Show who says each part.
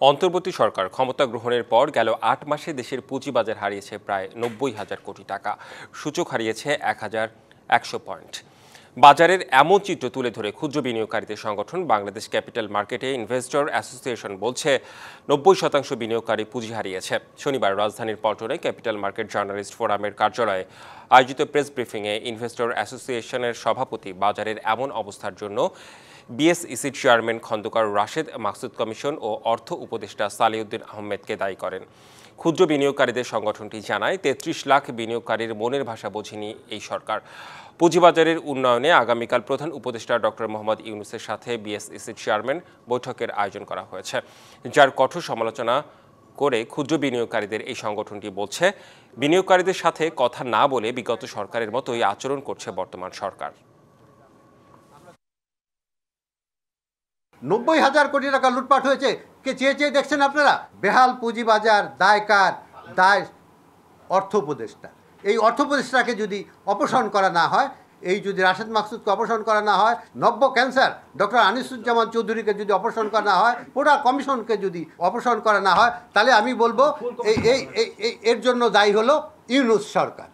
Speaker 1: অন্তর্বর্তী সরকার ক্ষমতা গ্রহণের পর গেল ৮ মাসে দেশের পুঁজিবাজার হারিয়েছে প্রায় ৯০,০০০ কোটি টাকা। সূচক হারিয়েছে ১,১০০ পয়েন্ট। বাজারের এমন চিত্র তুলে ধরে ক্ষুদ্র বিনিয়োগকারীদের সংগঠন বাংলাদেশ ক্যাপিটাল মার্কেটে ইনভেস্টর অ্যাসোসিয়েশন বলছে ৯০% বিনিয়োগকারী পুঁজি হারিয়েছে। শনিবার রাজধানীর পল্টনে ক্যাপিটাল মার্কেট জার্নালিস্ট ফোরামের কার্যালয়ে আয়োজিত প্রেস ব্রিফিংয়ে ইনভেস্টর অ্যাসোসিয়েশনের সভাপতি বাজারের এমন অবস্থার জন্য বিএসইসির চেয়ারম্যান খন্দকার রাশেদ মাকসুদ কমিশন ও অর্থ উপদেষ্টা সালেউদ্দিন আহমেদকে দায়ী করেন। ক্ষুদ্র বিনিয়োগকারীদের সংগঠনটি জানায় ৩৩ লাখ বিনিয়োগকারীর মনের ভাষা বোঝেনি এই সরকার। পুঁজিবাজারের উন্নয়নে আগামীকাল প্রধান উপদেষ্টা ডক্টর মোহাম্মদ ইউনূসের সাথে বিএসইসির চেয়ারম্যান বৈঠকের আয়োজন করা হয়েছে, যার কঠোর সমালোচনা করে ক্ষুদ্র বিনিয়োগকারীদের এই সংগঠনটি বলছে, বিনিয়োগকারীদের সাথে কথা না বলে বিগত সরকারের মতোই আচরণ করছে বর্তমান সরকার।
Speaker 2: ৯০,০০০ কোটি টাকা লুটপাট হয়েছে, কে চেয়ে চেয়ে দেখছেন আপনারা? বেহাল পুঁজিবাজার দায় কার? দায় অর্থ উপদেষ্টা। এই অর্থ উপদেষ্টাকে যদি অপসারণ করা না হয়, এই যদি রাশেদ মাকসুদকে অপসারণ করা না হয়, নব্য ক্যান্সার ডক্টর আনিসুজ্জামান চৌধুরীকে যদি অপসারণ করা না হয়, পুরা কমিশনকে যদি অপসারণ করা না হয়, তাহলে আমি বলবো এর জন্য দায়ী হলো ইউনূস সরকার।